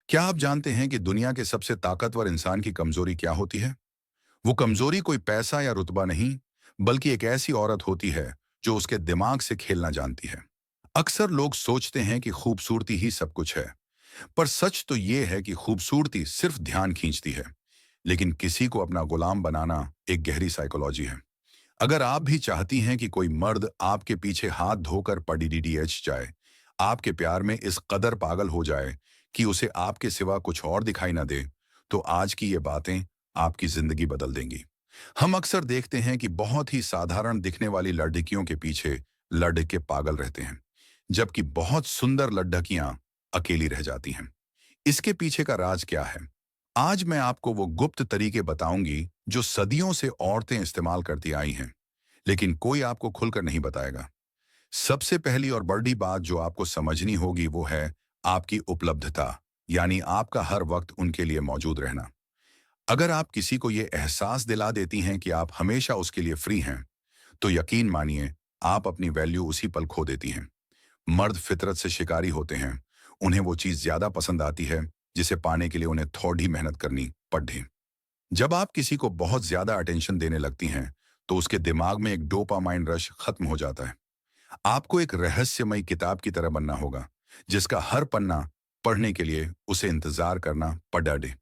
क्या आप जानते हैं कि दुनिया के सबसे ताकतवर इंसान की कमजोरी क्या होती है? वो कमजोरी कोई पैसा या रुतबा नहीं, बल्कि एक ऐसी औरत होती है जो उसके दिमाग से खेलना जानती है। अक्सर लोग सोचते हैं कि खूबसूरती ही सब कुछ है, पर सच तो ये है कि खूबसूरती सिर्फ ध्यान खींचती है, लेकिन किसी को अपना गुलाम बनाना एक गहरी साइकोलॉजी है। अगर आप भी चाहती हैं कि कोई मर्द आपके पीछे हाथ धोकर पडीडीडीएच जाए, आपके प्यार में इस कदर पागल हो जाए कि उसे आपके सिवा कुछ और दिखाई ना दे, तो आज की ये बातें आपकी जिंदगी बदल देंगी। हम अक्सर देखते हैं कि बहुत ही साधारण दिखने वाली लड़कियों के पीछे लड़के पागल रहते हैं, जबकि बहुत सुंदर लड़कियां अकेली रह जाती हैं। इसके पीछे का राज क्या है? आज मैं आपको वो गुप्त तरीके बताऊंगी जो सदियों से औरतें इस्तेमाल करती आई हैं, लेकिन कोई आपको खुलकर नहीं बताएगा। सबसे पहली और बड़ी बात जो आपको समझनी होगी वो है आपकी उपलब्धता, यानी आपका हर वक्त उनके लिए मौजूद रहना। अगर आप किसी को ये एहसास दिला देती हैं कि आप हमेशा उसके लिए फ्री हैं, तो यकीन मानिए आप अपनी वैल्यू उसी पल खो देती हैं। मर्द फितरत से शिकारी होते हैं। उन्हें वो चीज ज्यादा पसंद आती है जिसे पाने के लिए उन्हें थोड़ी मेहनत करनी पड़े। जब आप किसी को बहुत ज्यादा अटेंशन देने लगती हैं, तो उसके दिमाग में एक डोपामाइन रश खत्म हो जाता है। आपको एक रहस्यमयी किताब की तरह बनना होगा, जिसका हर पन्ना पढ़ने के लिए उसे इंतजार करना पड़े।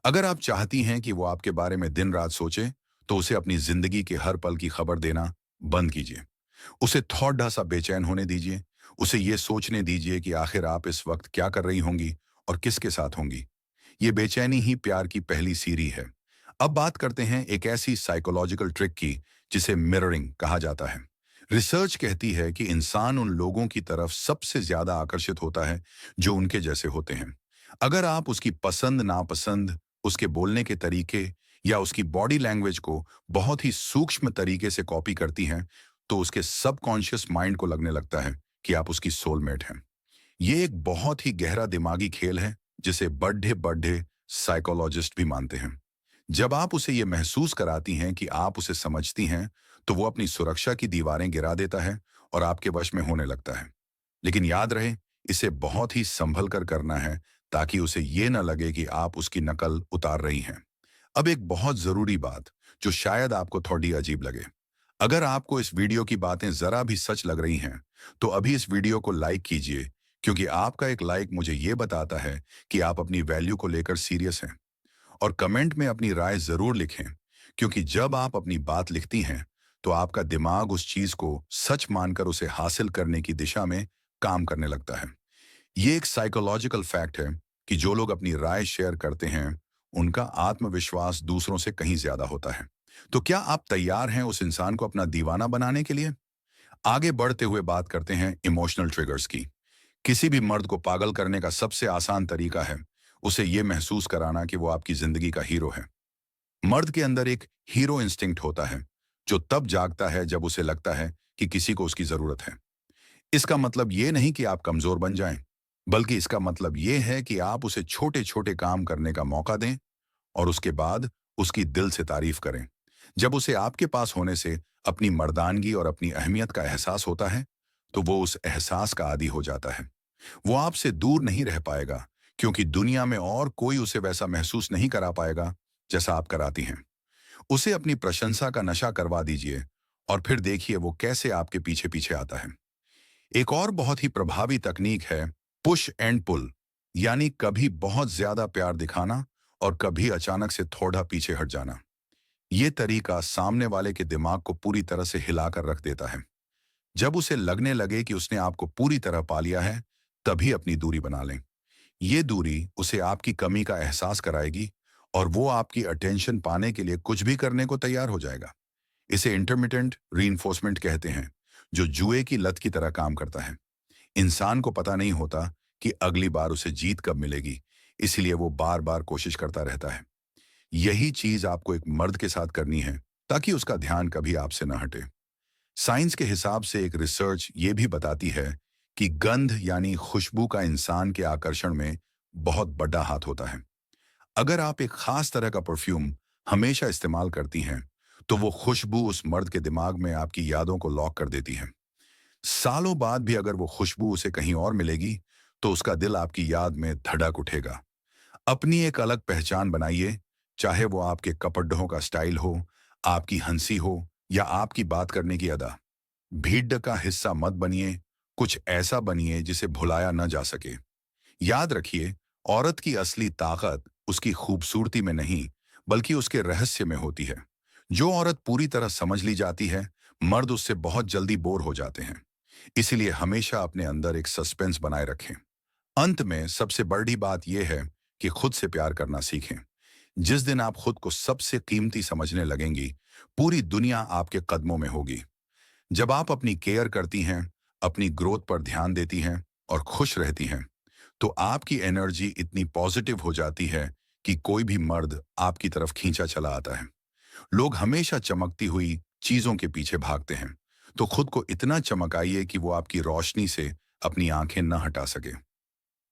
अगर आप चाहती हैं कि वो आपके बारे में दिन रात सोचे, तो उसे अपनी जिंदगी के हर पल की खबर देना बंद कीजिए। उसे थोड़ा सा बेचैन होने दीजिए। उसे ये सोचने दीजिए कि आखिर आप इस वक्त क्या कर रही होंगी और किसके साथ होंगी। ये बेचैनी ही प्यार की पहली सीढ़ी है। अब बात करते हैं एक ऐसी साइकोलॉजिकल ट्रिक की जिसे मिररिंग कहा जाता है। रिसर्च कहती है कि इंसान उन लोगों की तरफ सबसे ज्यादा आकर्षित होता है जो उनके जैसे होते हैं। अगर आप उसकी पसंद नापसंद, उसके बोलने के तरीके या उसकी बॉडी लैंग्वेज को बहुत ही सूक्ष्म तरीके से कॉपी करती हैं, तो उसके सबकॉन्शियस माइंड को लगने लगता है कि आप उसकी सोलमेट हैं। ये एक बहुत ही गहरा दिमागी खेल है जिसे बड़े बड़े साइकोलॉजिस्ट भी मानते हैं। जब आप उसे ये महसूस कराती हैं कि आप उसे समझती हैं, तो वो अपनी सुरक्षा की दीवारें गिरा देता है और आपके वश में होने लगता है। लेकिन याद रहे, इसे बहुत ही संभल कर करना है ताकि उसे ये न लगे कि आप उसकी नकल उतार रही हैं। अब एक बहुत जरूरी बात जो शायद आपको थोड़ी अजीब लगे। अगर आपको इस वीडियो की बातें जरा भी सच लग रही हैं, तो अभी इस वीडियो को लाइक कीजिए, क्योंकि आपका एक लाइक मुझे ये बताता है कि आप अपनी वैल्यू को लेकर सीरियस हैं। और कमेंट में अपनी राय जरूर लिखें, क्योंकि जब आप अपनी बात लिखती हैं, तो आपका दिमाग उस चीज को सच मानकर उसे हासिल करने की दिशा में काम करने लगता है। ये एक साइकोलॉजिकल फैक्ट है कि जो लोग अपनी राय शेयर करते हैं, उनका आत्मविश्वास दूसरों से कहीं ज्यादा होता है। तो क्या आप तैयार हैं उस इंसान को अपना दीवाना बनाने के लिए? आगे बढ़ते हुए बात करते हैं इमोशनल ट्रिगर्स की। किसी भी मर्द को पागल करने का सबसे आसान तरीका है उसे ये महसूस कराना कि वो आपकी जिंदगी का हीरो है। मर्द के अंदर एक हीरो इंस्टिंक्ट होता है जो तब जागता है जब उसे लगता है कि किसी को उसकी जरूरत है। इसका मतलब ये नहीं कि आप कमजोर बन जाएं, बल्कि इसका मतलब ये है कि आप उसे छोटे छोटे काम करने का मौका दें और उसके बाद उसकी दिल से तारीफ करें। जब उसे आपके पास होने से अपनी मर्दानगी और अपनी अहमियत का एहसास होता है, तो वो उस एहसास का आदी हो जाता है। वो आपसे दूर नहीं रह पाएगा, क्योंकि दुनिया में और कोई उसे वैसा महसूस नहीं करा पाएगा जैसा आप कराती हैं। उसे अपनी प्रशंसा का नशा करवा दीजिए और फिर देखिए वो कैसे आपके पीछे पीछे आता है। एक और बहुत ही प्रभावी तकनीक है पुश एंड पुल, यानी कभी बहुत ज्यादा प्यार दिखाना और कभी अचानक से थोड़ा पीछे हट जाना। ये तरीका सामने वाले के दिमाग को पूरी तरह से हिलाकर रख देता है। जब उसे लगने लगे कि उसने आपको पूरी तरह पा लिया है, तभी अपनी दूरी बना लें। ये दूरी उसे आपकी कमी का एहसास कराएगी और वो आपकी अटेंशन पाने के लिए कुछ भी करने को तैयार हो जाएगा। इसे इंटरमिटेंट रीइंफोर्समेंट कहते हैं, जो जुए की लत की तरह काम करता है। इंसान को पता नहीं होता कि अगली बार उसे जीत कब मिलेगी, इसलिए वो बार बार कोशिश करता रहता है। यही चीज आपको एक मर्द के साथ करनी है ताकि उसका ध्यान कभी आपसे न हटे। साइंस के हिसाब से एक रिसर्च ये भी बताती है कि गंध यानी खुशबू का इंसान के आकर्षण में बहुत बड़ा हाथ होता है। अगर आप एक खास तरह का परफ्यूम हमेशा इस्तेमाल करती हैं, तो वो खुशबू उस मर्द के दिमाग में आपकी यादों को लॉक कर देती है। सालों बाद भी अगर वो खुशबू उसे कहीं और मिलेगी, तो उसका दिल आपकी याद में धड़क उठेगा। अपनी एक अलग पहचान बनाइए, चाहे वो आपके कपड़ों का स्टाइल हो, आपकी हंसी हो या आपकी बात करने की अदा। भीड़ का हिस्सा मत बनिए, कुछ ऐसा बनिए जिसे भुलाया न जा सके। याद रखिए, औरत की असली ताकत उसकी खूबसूरती में नहीं, बल्कि उसके रहस्य में होती है। जो औरत पूरी तरह समझ ली जाती है, मर्द उससे बहुत जल्दी बोर हो जाते हैं। इसीलिए हमेशा अपने अंदर एक सस्पेंस बनाए रखें। अंत में सबसे बड़ी बात यह है कि खुद से प्यार करना सीखें। जिस दिन आप खुद को सबसे कीमती समझने लगेंगी, पूरी दुनिया आपके कदमों में होगी। जब आप अपनी केयर करती हैं, अपनी ग्रोथ पर ध्यान देती हैं और खुश रहती हैं, तो आपकी एनर्जी इतनी पॉजिटिव हो जाती है कि कोई भी मर्द आपकी तरफ खींचा चला आता है। लोग हमेशा चमकती हुई चीजों के पीछे भागते हैं, तो खुद को इतना चमकाइए कि वो आपकी रोशनी से अपनी आंखें न हटा सके।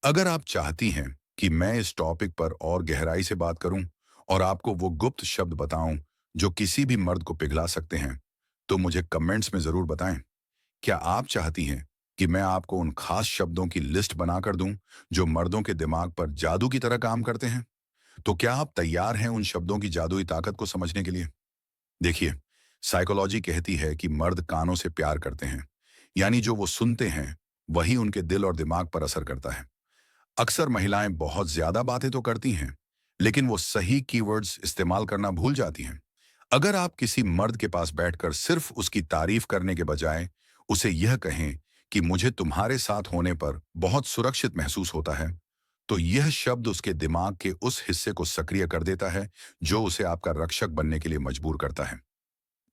अगर आप चाहती हैं कि मैं इस टॉपिक पर और गहराई से बात करूं और आपको वो गुप्त शब्द बताऊं जो किसी भी मर्द को पिघला सकते हैं, तो मुझे कमेंट्स में जरूर बताएं। क्या आप चाहती हैं कि मैं आपको उन खास शब्दों की लिस्ट बनाकर दूं जो मर्दों के दिमाग पर जादू की तरह काम करते हैं? तो क्या आप तैयार हैं उन शब्दों की जादुई ताकत को समझने के लिए? देखिए, साइकोलॉजी कहती है कि मर्द कानों से प्यार करते हैं, यानी जो वो सुनते हैं वही उनके दिल और दिमाग पर असर करता है। अक्सर महिलाएं बहुत ज्यादा बातें तो करती हैं, लेकिन वो सही कीवर्ड्स इस्तेमाल करना भूल जाती हैं। अगर आप किसी मर्द के पास बैठकर सिर्फ उसकी तारीफ करने के बजाय उसे यह कहें कि मुझे तुम्हारे साथ होने पर बहुत सुरक्षित महसूस होता है, तो यह शब्द उसके दिमाग के उस हिस्से को सक्रिय कर देता है जो उसे आपका रक्षक बनने के लिए मजबूर करता है।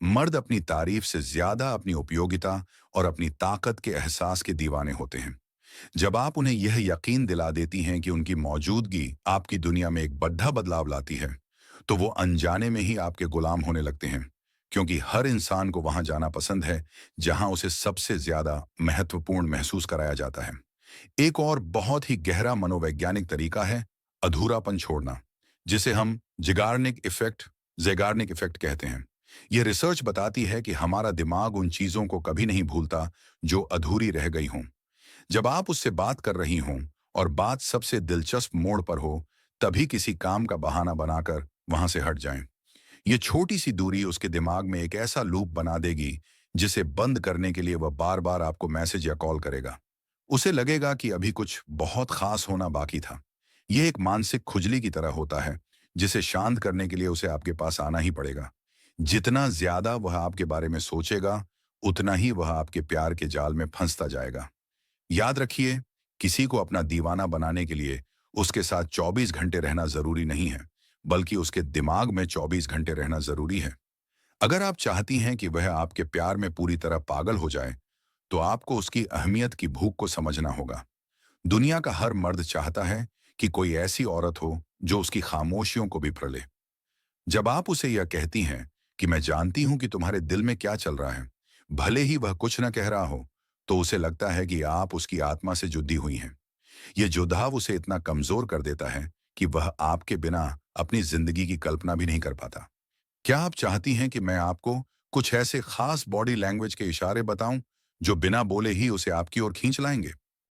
मर्द अपनी तारीफ से ज्यादा अपनी उपयोगिता और अपनी ताकत के एहसास के दीवाने होते हैं। जब आप उन्हें यह यकीन दिला देती हैं कि उनकी मौजूदगी आपकी दुनिया में एक बड़ा बदलाव लाती है, तो वो अनजाने में ही आपके गुलाम होने लगते हैं, क्योंकि हर इंसान को वहां जाना पसंद है जहां उसे सबसे ज्यादा महत्वपूर्ण महसूस कराया जाता है। एक और बहुत ही गहरा मनोवैज्ञानिक तरीका है अधूरापन छोड़ना, जिसे हम जेगार्निक इफेक्ट कहते हैं। यह रिसर्च बताती है कि हमारा दिमाग उन चीजों को कभी नहीं भूलता जो अधूरी रह गई हों। जब आप उससे बात कर रही हों और बात सबसे दिलचस्प मोड़ पर हो, तभी किसी काम का बहाना बनाकर वहां से हट जाएं। ये छोटी सी दूरी उसके दिमाग में एक ऐसा लूप बना देगी जिसे बंद करने के लिए वह बार बार आपको मैसेज या कॉल करेगा। उसे लगेगा कि अभी कुछ बहुत खास होना बाकी था। यह एक मानसिक खुजली की तरह होता है, जिसे शांत करने के लिए उसे आपके पास आना ही पड़ेगा। जितना ज्यादा वह आपके बारे में सोचेगा, उतना ही वह आपके प्यार के जाल में फंसता जाएगा। याद रखिए, किसी को अपना दीवाना बनाने के लिए उसके साथ 24 घंटे रहना जरूरी नहीं है, बल्कि उसके दिमाग में 24 घंटे रहना जरूरी है। अगर आप चाहती हैं कि वह आपके प्यार में पूरी तरह पागल हो जाए, तो आपको उसकी अहमियत की भूख को समझना होगा। दुनिया का हर मर्द चाहता है कि कोई ऐसी औरत हो जो उसकी खामोशियों को भी पढ़ ले। जब आप उसे यह कहती हैं कि मैं जानती हूं कि तुम्हारे दिल में क्या चल रहा है, भले ही वह कुछ न कह रहा हो, तो उसे लगता है कि आप उसकी आत्मा से जुड़ी हुई हैं। यह जुड़ाव उसे इतना कमजोर कर देता है कि वह आपके बिना अपनी जिंदगी की कल्पना भी नहीं कर पाता। क्या आप चाहती हैं कि मैं आपको कुछ ऐसे खास बॉडी लैंग्वेज के इशारे बताऊं जो बिना बोले ही उसे आपकी ओर खींच लाएंगे?